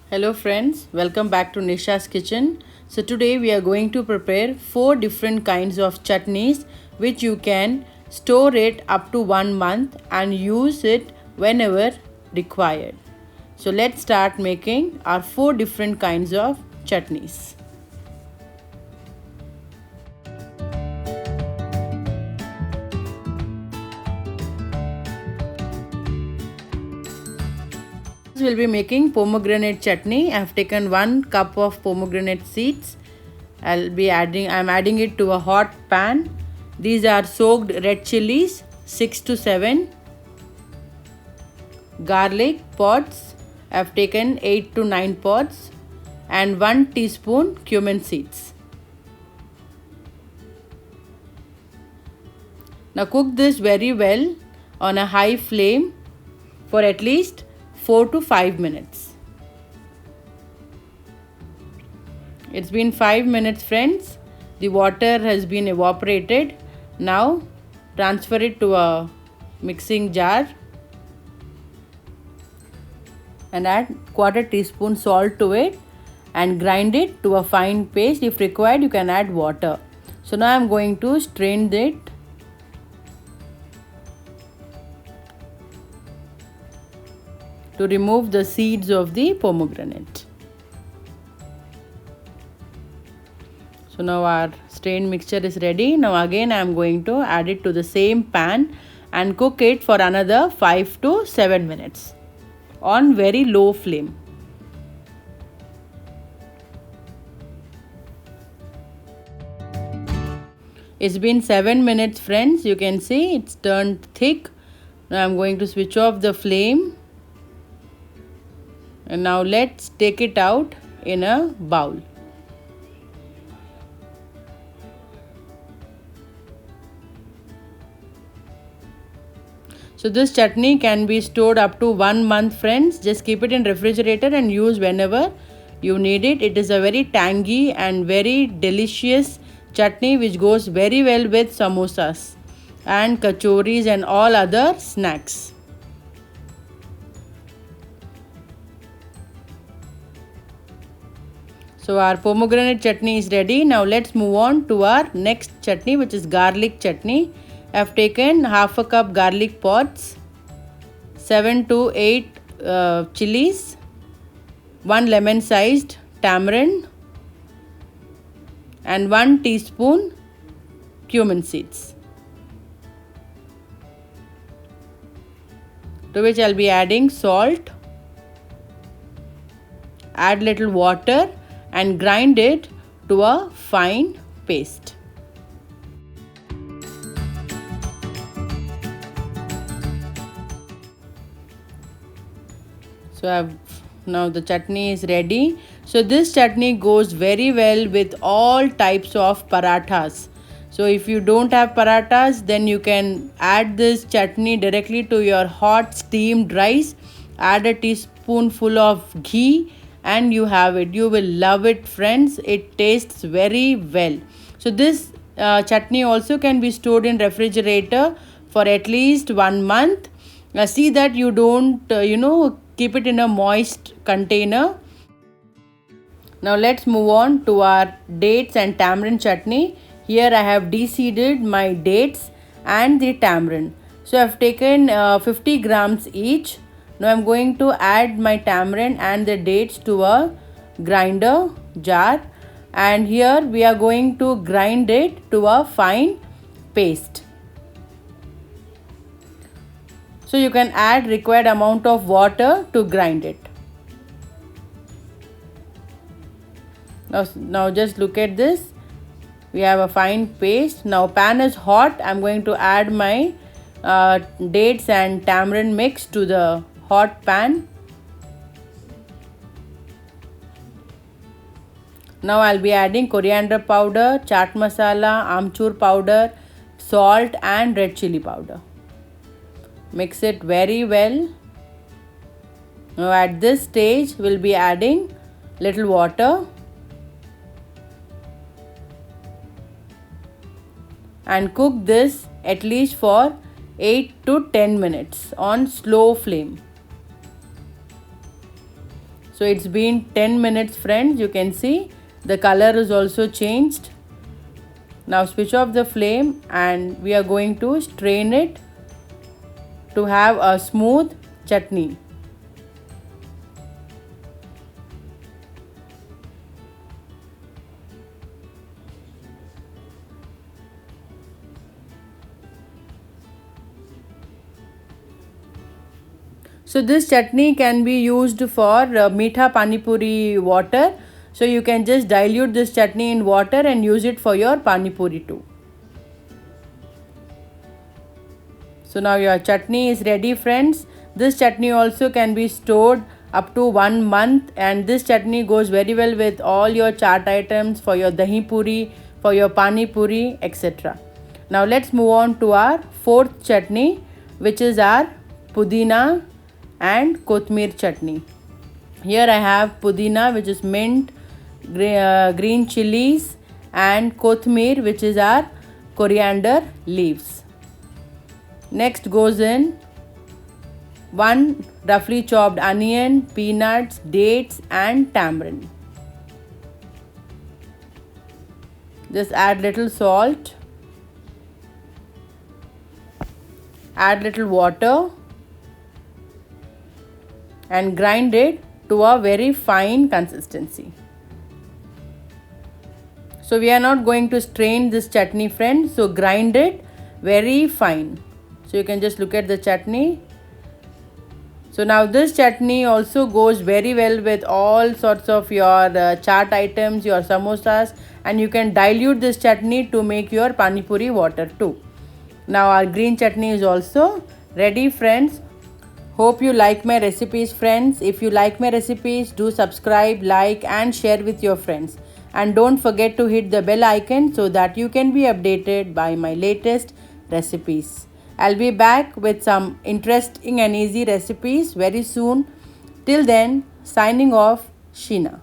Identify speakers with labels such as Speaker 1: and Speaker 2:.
Speaker 1: Hello friends, welcome back to Nisha's kitchen. So today we are going to prepare 4 different kinds of chutneys which you can store it up to 1 month and use it whenever required. So let's start making our 4 different kinds of chutneys. We'll be making pomegranate chutney. I have taken 1 cup of pomegranate seeds. I'm adding it to a hot pan. These are soaked red chilies, 6 to 7. Garlic pods. I have taken 8 to 9 pods. And 1 teaspoon cumin seeds. Now cook this very well on a high flame for at least 4 to 5 minutes. It's been 5 minutes, friends. The water has been evaporated. Now transfer it to a mixing jar and add quarter teaspoon salt to it and grind it to a fine paste. If required, you can add water. So now I'm going to strain it. To remove the seeds of the pomegranate. So now our strained mixture is ready. Now again I am going to add it to the same pan and cook it for another 5 to 7 minutes on very low flame. It's been 7 minutes, friends. You can see it's turned thick. Now I'm going to switch off the flame. And now let's take it out in a bowl. So this chutney can be stored up to 1 month, friends. Just keep it in refrigerator and use whenever you need it. It is a very tangy and very delicious chutney which goes very well with samosas and kachoris and all other snacks. So our pomegranate chutney is ready. Now let's move on to our next chutney, which is garlic chutney. I have taken half a cup garlic pods, 7 to 8 chilies, 1 lemon sized tamarind and 1 teaspoon cumin seeds. To which I'll be adding salt, add little water and grind it to a fine paste. So now the chutney is ready. So this chutney goes very well with all types of parathas. So if you don't have parathas, then you can add this chutney directly to your hot steamed rice. Add a teaspoonful of ghee and you have it. You will love it, friends. It tastes very well. So this chutney also can be stored in refrigerator for at least 1 month. See that you don't keep it in a moist container. Now let's move on to our dates and tamarind chutney. Here I have de-seeded my dates and the tamarind. So I have taken 50 grams each. Now I am going to add my tamarind and the dates to a grinder jar, and here we are going to grind it to a fine paste. So you can add required amount of water to grind it. Now just look at this. We have a fine paste. Now pan is hot. I'm going to add my dates and tamarind mix to the hot pan. Now I'll be adding coriander powder, chaat masala, amchur powder, salt and red chili powder. Mix it very well. Now at this stage we'll be adding little water and cook this at least for 8 to 10 minutes on slow flame. So it's been 10 minutes friends. You can see the color is also changed. Now switch off the flame and we are going to strain it to have a smooth chutney. So this chutney can be used for meetha pani puri water. So you can just dilute this chutney in water and use it for your pani puri too. So now your chutney is ready friends. This chutney also can be stored up to 1 month, and this chutney goes very well with all your chaat items, for your dahi puri, for your pani puri, etc. Now let's move on to our fourth chutney, which is our pudina and kothmir chutney. Here I have pudina, which is mint, green chilies, and kothmir, which is our coriander leaves. Next goes in 1 roughly chopped onion, peanuts, dates and tamarind. Just add little salt, add little water and grind it to a very fine consistency. So we are not going to strain this chutney friends, so grind it very fine. So you can just look at the chutney. So now this chutney also goes very well with all sorts of your chaat items, your samosas, and you can dilute this chutney to make your pani puri water too. Now our green chutney is also ready friends. Hope you like my recipes friends. If you like my recipes, do subscribe, like and share with your friends. And don't forget to hit the bell icon so that you can be updated by my latest recipes. I'll be back with some interesting and easy recipes very soon. Till then, signing off, Sheena.